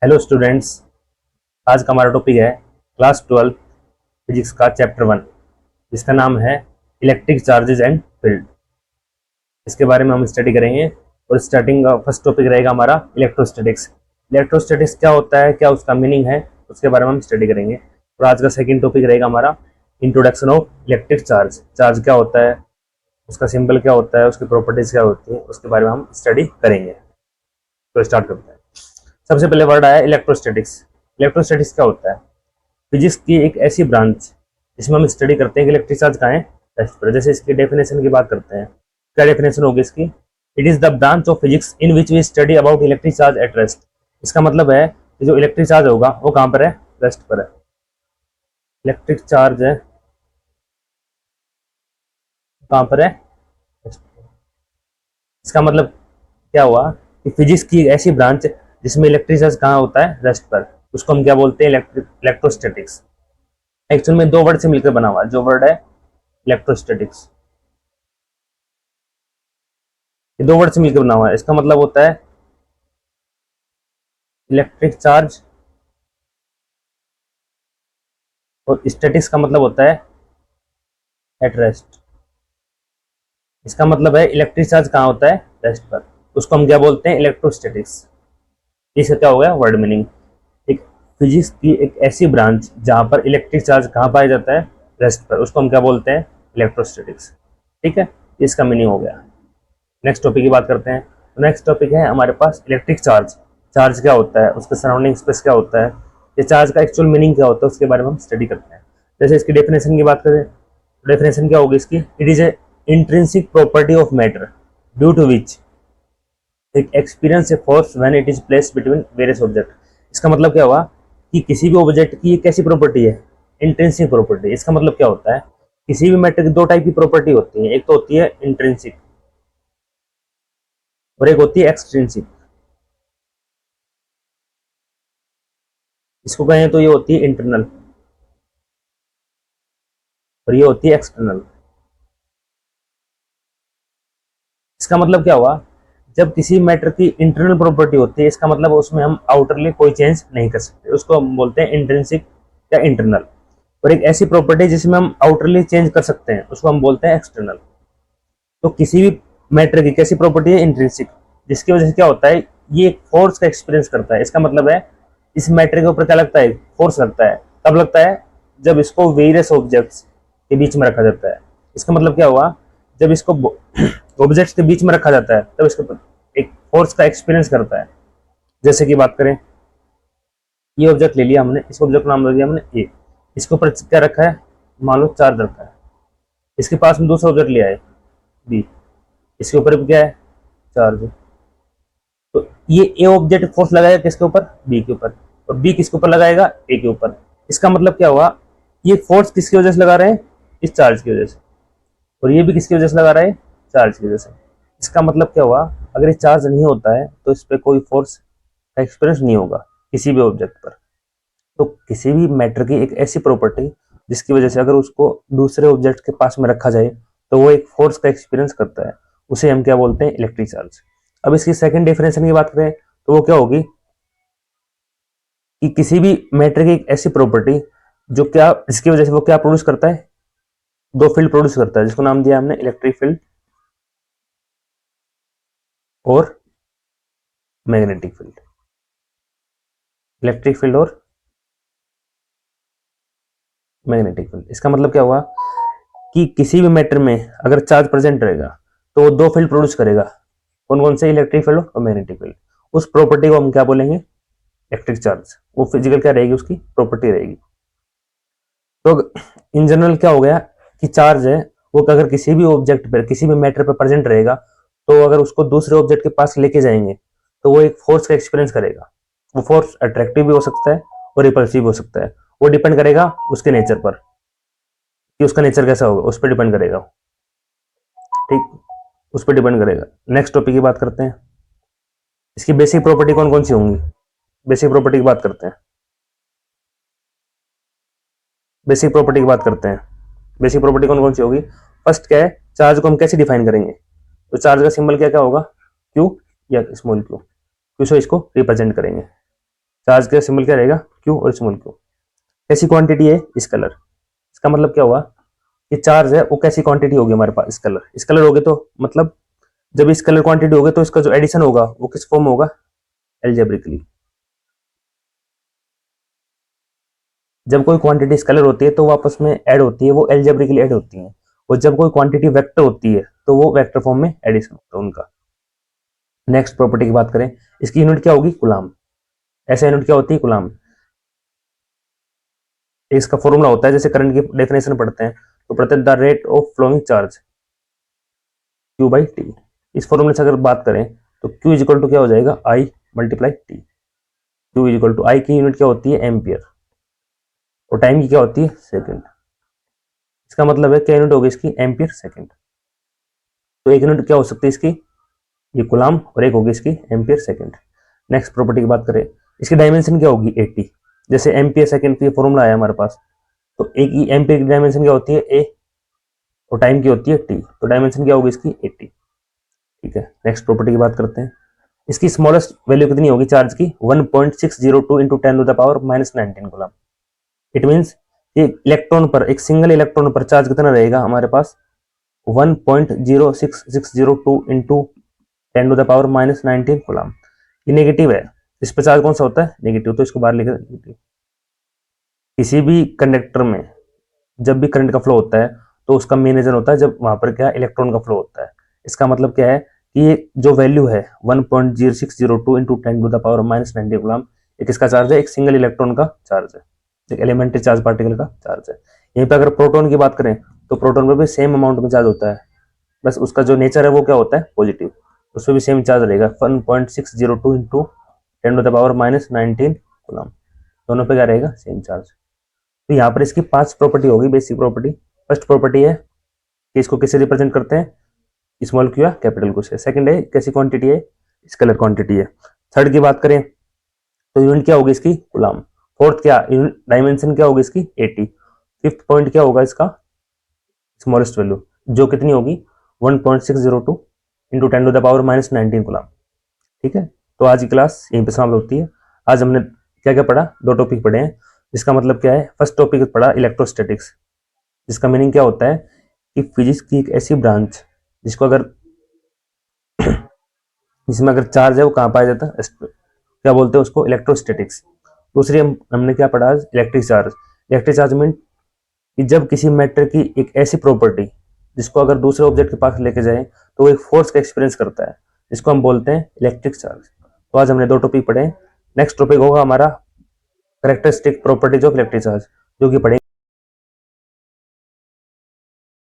Hello students. आज का हमारा टॉपिक है क्लास 12 फिजिक्स का चैप्टर 1, जिसका नाम है इलेक्ट्रिक चार्जेस एंड फील्ड। इसके बारे में हम स्टडी करेंगे और स्टार्टिंग का फर्स्ट टॉपिक रहेगा हमारा इलेक्ट्रोस्टैटिक्स। इलेक्ट्रोस्टैटिक्स क्या होता है, क्या उसका मीनिंग है, उसके बारे में हम स्टडी करेंगे। और आज का सेकंड टॉपिक रहेगा हमारा introduction of electric charge. Charge क्या होता है, उसका सिंबल क्या होता है, उसकी प्रॉपर्टीज क्या होती है, उसके बारे में हम स्टडी करेंगे। तो स्टार्ट करते हैं। सबसे पहले वर्ड आया इलेक्ट्रोस्टैटिक्स। इलेक्ट्रोस्टैटिक्स क्या होता है? फिजिक्स की एक ऐसी ब्रांच जिसमें हम स्टडी करते हैं कि इलेक्ट्रिक चार्ज कहाँ है, रेस्ट पर। जैसे इसकी डेफिनेशन की बात करते हैं, क्या डेफिनेशन होगी इसकी? It is the branch of physics in which we study about electric charge at rest. इसका मतलब है कि जो इलेक्ट्रिक चार्ज होगा वो कहाँ पर है? रेस्ट पर है। इलेक्ट्रिक चार्ज है कहाँ पर है? रेस्ट पर। इसका मतलब क्या हुआ कि फिजिक्स की एक ऐसी ब्रांच जिसमें इलेक्ट्रिक चार्ज कहाँ होता है? रेस्ट पर। उसको हम क्या बोलते हैं? इलेक्ट्रोस्टैटिक्स। एक्चुअल में दो वर्ड से मिलकर बना हुआ है। जो वर्ड है इलेक्ट्रोस्टैटिक्स, ये दो वर्ड से मिलकर बना हुआ है। इसका मतलब होता है इलेक्ट्रिक चार्ज, और स्टैटिक्स का मतलब होता है एट रेस्ट। इसका मतलब है इलेक्ट्रिक चार्ज कहाँ होता है? रेस्ट पर। उसको हम क्या बोलते हैं? इलेक्ट्रोस्टैटिक्स। इसका क्या हो गया वर्ड मीनिंग? एक फिजिक्स की एक ऐसी ब्रांच जहां पर इलेक्ट्रिक चार्ज कहाँ पाया जाता है? रेस्ट पर। उसको हम क्या बोलते हैं? इलेक्ट्रोस्टैटिक्स। ठीक है, इसका मीनिंग हो गया। नेक्स्ट टॉपिक की बात करते हैं। नेक्स्ट टॉपिक है हमारे पास इलेक्ट्रिक चार्ज। चार्ज क्या होता है, उसके सराउंडिंग स्पेस क्या होता है, ये चार्ज का एक्चुअल मीनिंग क्या होता है, उसके बारे में हम स्टडी करते हैं। जैसे इसकी डेफिनेशन की बात करें, डेफिनेशन क्या होगी इसकी? It is a intrinsic property of matter due to which it experience a force when it is placed between various object. इसका मतलब क्या हुआ कि किसी भी ऑब्जेक्ट की एक कैसी प्रॉपर्टी है? Intrinsic property. इसका मतलब क्या होता है? किसी भी मैटर की दो टाइप की प्रॉपर्टी होती है, एक तो होती है इंट्रिंसिक और एक होती है एक्सट्रिंसिक। इसको कहें तो ये होती है इंटरनल और ये होती है एक्सटर्नल। इसका मतलब क्या हुआ? जब किसी मैटर की इंटरनल प्रॉपर्टी होती है, इसका मतलब उसमें हम आउटरली कोई चेंज नहीं कर सकते, उसको हम बोलते हैं इंट्रिंसिक या इंटरनल। और एक ऐसी प्रॉपर्टी जिसमें हम आउटरली चेंज कर सकते हैं, उसको हम बोलते हैं एक्सटर्नल। तो किसी भी मैटर की कैसी प्रॉपर्टी है? इंट्रिंसिक, जिसकी वजह से क्या होता है? ये एक फोर्स का एक्सपीरियंस करता है। इसका मतलब है इस मैटर के ऊपर क्या लगता है? फोर्स लगता है। कब लगता है? जब इसको वेरियस ऑब्जेक्ट्स के बीच में रखा जाता है। इसका मतलब क्या हुआ? जब इसको ऑब्जेक्ट्स के बीच में रखा जाता है तब इसको एक फोर्स का एक्सपीरियंस करता है। जैसे कि बात करें, ये ऑब्जेक्ट ले लिया हमने, इस ऑब्जेक्ट का नाम दे दिया हमने ए। इसके ऊपर क्या रखा है? मान लो चार्ज रखा है। इसके पास में दूसरा ऑब्जेक्ट लिया है बी, इसके ऊपर भी क्या है? चार्ज। तो ये ए ऑब्जेक्ट फोर्स लगाएगा किसके ऊपर? बी के ऊपर। और बी किसके ऊपर लगाएगा? ए के ऊपर। इसका मतलब क्या हुआ? ये फोर्स किसकी वजह से लगा रहे हैं? इस चार्ज की वजह से। और ये भी किसकी वजह से लगा रहा है? चार्ज की वजह से। इसका मतलब क्या हुआ? अगर ये चार्ज नहीं होता है तो इस पर कोई फोर्स का एक्सपीरियंस नहीं होगा किसी भी ऑब्जेक्ट पर। तो किसी भी मैटर की एक ऐसी प्रॉपर्टी जिसकी वजह से अगर उसको दूसरे ऑब्जेक्ट के पास में रखा जाए तो वो एक फोर्स का एक्सपीरियंस करता है, उसे हम क्या बोलते हैं? Electric charge. अब इसकी सेकंड डेफिनेशन की बात करें तो वो क्या होगी कि किसी भी मैटर की एक ऐसी प्रॉपर्टी जो क्या, जिसकी वजह से वो क्या प्रोड्यूस करता है? दो फील्ड प्रोड्यूस करता है, जिसको नाम दिया हमने इलेक्ट्रिक फील्ड और मैग्नेटिक फील्ड। इलेक्ट्रिक फील्ड और मैग्नेटिक फील्ड। इसका मतलब क्या हुआ कि किसी भी मैटर में अगर चार्ज प्रेजेंट रहेगा तो वो दो फील्ड प्रोड्यूस करेगा। कौन कौन से? इलेक्ट्रिक फील्ड और मैग्नेटिक फील्ड। उस प्रॉपर्टी को हम क्या बोलेंगे? Electric charge. वो फिजिकल क्या रहेगी? उसकी प्रॉपर्टी रहेगी। तो इन जनरल क्या हो गया कि चार्ज है वो अगर किसी भी ऑब्जेक्ट पर, किसी भी मैटर पर प्रेजेंट रहेगा तो अगर उसको दूसरे ऑब्जेक्ट के पास लेके जाएंगे तो वो एक फोर्स का एक्सपीरियंस करेगा। वो फोर्स अट्रैक्टिव भी हो सकता है और रिपल्सिव भी हो सकता है। वो डिपेंड करेगा उसके नेचर पर कि उसका नेचर कैसा होगा, उस पर डिपेंड करेगा। ठीक, उस पर डिपेंड करेगा। नेक्स्ट टॉपिक की बात करते हैं। इसकी बेसिक प्रॉपर्टी कौन कौन सी होंगी? बेसिक प्रॉपर्टी की बात करते हैं। बेसिक प्रॉपर्टी की बात करते हैं। बेसिक प्रॉपर्टी कौन कौन सी होगी? फर्स्ट क्या है? चार्ज को हम कैसे डिफाइन करेंगे? तो चार्ज का सिंबल क्या क्या होगा? क्यू या स्मॉल क्यू। क्यू से इसको रिप्रेजेंट करेंगे। चार्ज का सिंबल क्या रहेगा, क्यू और स्मॉल क्यू। कैसी क्वांटिटी है, स्केलर। इसका मतलब क्या हुआ कि चार्ज है वो कैसी क्वांटिटी होगी हमारे पास, स्केलर। स्केलर होगे तो मतलब जब स्केलर क्वांटिटी होगी तो इसका जो एडिशन होगा वो किस फॉर्म में होगा, एल्जेब्रिकली। जब कोई क्वांटिटी स्केलर होती है तो वो आपस में ऐड होती है, वो एल्जेब्रिकली ऐड होती है। और जब कोई क्वांटिटी वेक्टर होती है तो वो वेक्टर फॉर्म में एडिशन होता है उनका। नेक्स्ट प्रॉपर्टी की बात करें, इसकी यूनिट क्या होगी, कुलाम। ऐसा यूनिट क्या होती है, कुलाम। इसका फॉर्मूला होता है, जैसे करंट की डेफिनेशन पढ़ते हैं तो पढ़ते हैं the rate of flowing charge Q by T. इस फॉर्मूले से अगर बात करें तो क्यू इज इक्वल टू क्या हो जाएगा, I multiply T. Q is equal to I की यूनिट क्या होती है, एम्पियर, और टाइम की क्या होती है, सेकंड। इसका मतलब है क्या यूनिट होगी इसकी, एम्पियर सेकंड। तो एक यूनिट क्या हो सकती है इसकी, ये कुलाम, और एक होगी इसकी एम्पियर सेकंड। नेक्स्ट प्रॉपर्टी की बात करें, इसकी डायमेंशन क्या होगी, 80। जैसे एम्पियर सेकंड की फॉर्मूला आया हमारे पास, तो एक ही एम्पियर की डायमेंशन क्या होती है, ए, और टाइम की होती है टी, तो डायमेंशन क्या होगी इसकी, 80। ठीक है, नेक्स्ट प्रॉपर्टी की बात करते हैं। इसकी स्मॉलेस्ट वैल्यू कितनी होगी चार्ज की, 1.602 इंटू 10⁻⁻19 कूलम। इट मीन्स ये इलेक्ट्रॉन पर, एक सिंगल इलेक्ट्रॉन पर चार्ज कितना रहेगा हमारे पास, 1.060602 इंटू 10⁻⁻19 कूलम। ये नेगेटिव है, इस पर चार्ज कौन सा होता है, नेगेटिव, तो इसको बाहर लिखे नेगेटिव। किसी भी कंडक्टर में जब भी करंट का फ्लो होता है तो उसका मेन रीजन होता है जब वहां पर क्या इलेक्ट्रॉन का फ्लो होता है। इसका मतलब क्या है कि ये जो वैल्यू है 1.0602 इंटू 10⁻⁻19 कूलम, ये किसका चार्ज है, एक सिंगल इलेक्ट्रॉन का चार्ज है, एक एलिमेंट्री चार्ज पार्टिकल का चार्ज है। यहीं पे अगर प्रोटॉन की बात करें तो प्रोटॉन पर भी सेम अमाउंट में चार्ज होता है, बस उसका जो नेचर है वो क्या होता है, पॉजिटिव। उसमें भी सेम चार्ज रहेगा 1.602 इंटू 10⁻⁻19 कूलम, दोनों पे क्या रहेगा, सेम चार्ज। तो यहाँ पर इसकी 5 प्रॉपर्टी होगी, बेसिक प्रॉपर्टी। फर्स्ट प्रॉपर्टी है कि इसको किससे रिप्रेजेंट करते हैं, स्मॉल क्यू या कैपिटल क्यू से। सेकंड है कैसी क्वांटिटी है, स्केलर क्वांटिटी है। थर्ड की बात करें तो यूनिट क्या होगी इसकी, कूलम। फोर्थ क्या, डायमेंशन क्या होगी इसकी, 80। फिफ्थ पॉइंट क्या होगा इसका, स्मॉलेस्ट वैल्यू, जो कितनी होगी, 1.602 इंटू 10⁻⁻19 कूलम। ठीक है, तो आज की क्लास यहीं पे समाप्त होती है। आज हमने क्या क्या पढ़ा, 2 टॉपिक पढ़े हैं। इसका मतलब क्या है, फर्स्ट टॉपिक पढ़ा इलेक्ट्रोस्टैटिक्स, जिसका मीनिंग क्या होता है कि फिजिक्स की एक ऐसी ब्रांच जिसको अगर जिसमें अगर चार्ज है वो कहाँ पाया जाता है, क्या बोलते हैं उसको, इलेक्ट्रोस्टैटिक्स। दूसरी हमने क्या पढ़ा, electric charge. Electric charge mean कि जब किसी मैटर की एक ऐसी प्रॉपर्टी जिसको अगर दूसरे ऑब्जेक्ट के पास लेके जाए तो वो एक फोर्स का एक्सपीरियंस करता है, जिसको हम बोलते हैं इलेक्ट्रिक चार्ज। तो आज हमने 2 टॉपिक पढ़े। नेक्स्ट टॉपिक होगा हमारा characteristic properties of electric charge, जो कि पढ़ेंगे